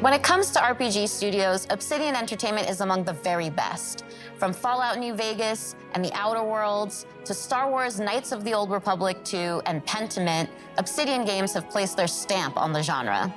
When it comes to RPG studios, Obsidian Entertainment is among the very best. From Fallout New Vegas and The Outer Worlds to Star Wars Knights of the Old Republic 2 and Pentiment, Obsidian games have placed their stamp on the genre.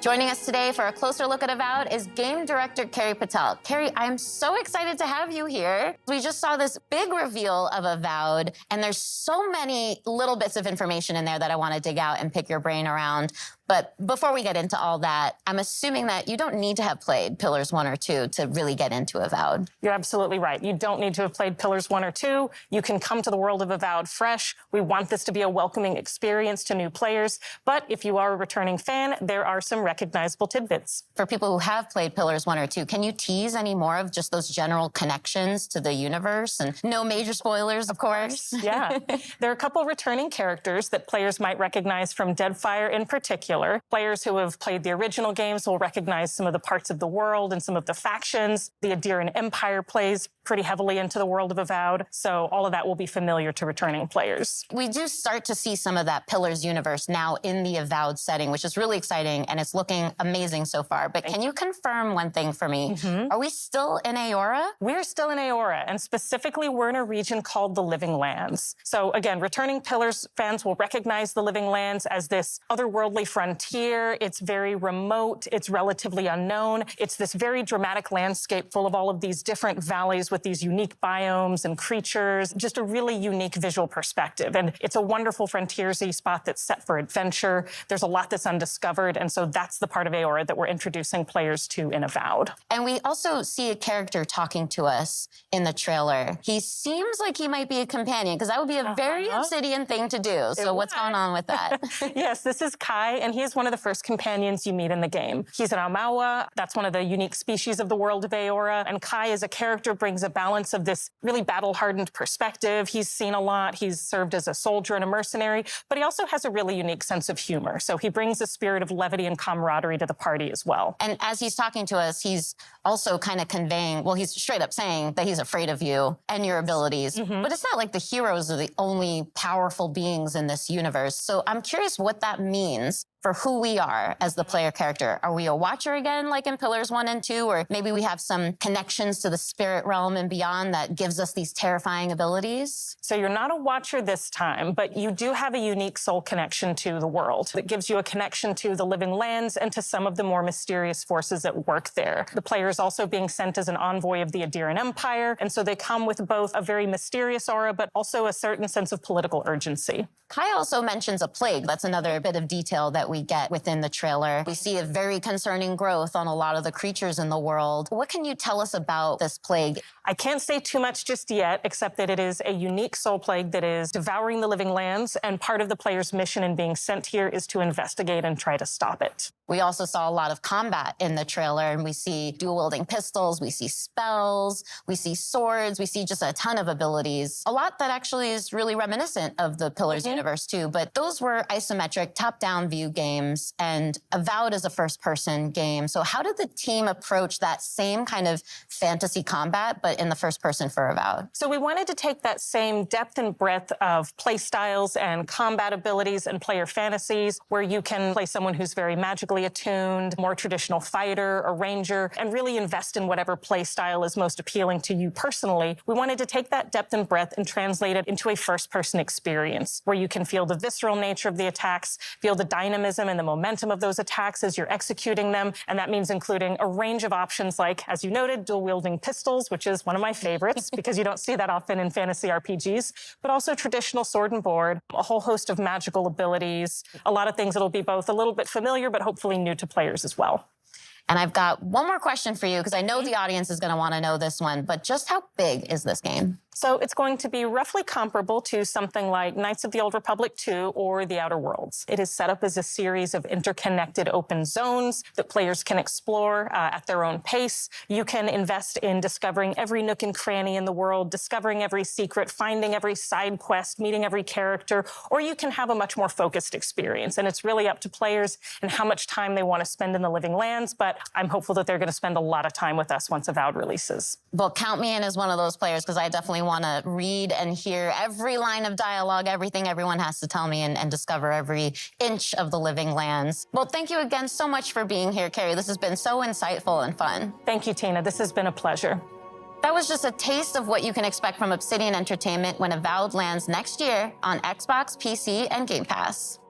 Joining us today for a closer look at Avowed is game director Carrie Patel. Carrie, I'm so excited to have you here. We just saw this big reveal of Avowed, and there's so many little bits of information in there that I want to dig out and pick your brain around. But before we get into all that, I'm assuming that you don't need to have played Pillars 1 or 2 to really get into Avowed. You're absolutely right. You don't need to have played Pillars 1 or 2. You can come to the world of Avowed fresh. We want this to be a welcoming experience to new players. But if you are a returning fan, there are some recognizable tidbits. For people who have played Pillars 1 or 2, can you tease any more of just those general connections to the universe? And no major spoilers, of course. Yeah. There are a couple returning characters that players might recognize from Deadfire in particular. Players who have played the original games will recognize some of the parts of the world and some of the factions. The Adirian Empire plays pretty heavily into the world of Avowed, so all of that will be familiar to returning players. We do start to see some of that Pillars universe now in the Avowed setting, which is really exciting, and it's looking amazing so far. But can you confirm one thing for me? Are we still in Aora? We're still in Aora, and specifically we're in a region called the Living Lands. So again, returning Pillars fans will recognize the Living Lands as this otherworldly frontier. It's very remote. It's relatively unknown. It's this very dramatic landscape full of all of these different valleys with these unique biomes and creatures, just a really unique visual perspective. And it's a wonderful frontiersy spot that's set for adventure. There's a lot that's undiscovered, and so that's the part of Aora that we're introducing players to in Avowed. And we also see a character talking to us in the trailer. He seems like he might be a companion, because that would be a very Obsidian thing to do. So what's going on with that? Yes, this is Kai, and he is one of the first companions you meet in the game. He's an Amawa. That's one of the unique species of the world of Aora. And Kai as a character brings a balance of this really battle-hardened perspective. He's seen a lot. He's served as a soldier and a mercenary, but he also has a really unique sense of humor. So he brings a spirit of levity and camaraderie to the party as well. And as he's talking to us, he's also kind of conveying, well, he's straight up saying that he's afraid of you and your abilities. But it's not like the heroes are the only powerful beings in this universe. So I'm curious what that means for who we are as the player character. Are we a watcher again, like in Pillars 1 and 2? Or maybe we have some connections to the spirit realm and beyond that gives us these terrifying abilities? So you're not a watcher this time, but you do have a unique soul connection to the world that gives you a connection to the Living Lands and to some of the more mysterious forces at work there. The player is also being sent as an envoy of the Adirian Empire, and so they come with both a very mysterious aura, but also a certain sense of political urgency. Kai also mentions a plague. That's another bit of detail that we get within the trailer. We see a very concerning growth on a lot of the creatures in the world. What can you tell us about this plague? I can't say too much just yet, except that it is a unique soul plague that is devouring the Living Lands, and part of the player's mission in being sent here is to investigate and try to stop it. We also saw a lot of combat in the trailer, and we see dual-wielding pistols, we see spells, we see swords, we see just a ton of abilities. A lot that actually is really reminiscent of the Pillars universe, too. But those were isometric, top-down view games, and Avowed is a first-person game. So how did the team approach that same kind of fantasy combat, but in the first person for Avowed? So we wanted to take that same depth and breadth of play styles and combat abilities and player fantasies, where you can play someone who's very magically attuned, more traditional fighter or ranger, and really invest in whatever play style is most appealing to you personally. We wanted to take that depth and breadth and translate it into a first-person experience, where you can feel the visceral nature of the attacks, feel the dynamism and the momentum of those attacks as you're executing them, and that means including a range of options like, as you noted, dual-wielding pistols, which is one of my favorites because you don't see that often in fantasy RPGs, but also traditional sword and board, a whole host of magical abilities, a lot of things that'll be both a little bit familiar but hopefully new to players as well. And I've got one more question for you, because I know the audience is going to want to know this one, but just how big is this game? So it's going to be roughly comparable to something like Knights of the Old Republic 2 or The Outer Worlds. It is set up as a series of interconnected open zones that players can explore at their own pace. You can invest in discovering every nook and cranny in the world, discovering every secret, finding every side quest, meeting every character, or you can have a much more focused experience. And it's really up to players and how much time they want to spend in the Living Lands, but I'm hopeful that they're going to spend a lot of time with us once Avowed releases. Well, count me in as one of those players, because I definitely want to read and hear every line of dialogue, everything everyone has to tell me, and discover every inch of the living lands. Well, thank you again so much for being here, Carrie. This has been so insightful and fun. Thank you, Tina. This has been a pleasure. That was just a taste of what you can expect from Obsidian Entertainment when Avowed lands next year on Xbox, PC, and Game Pass.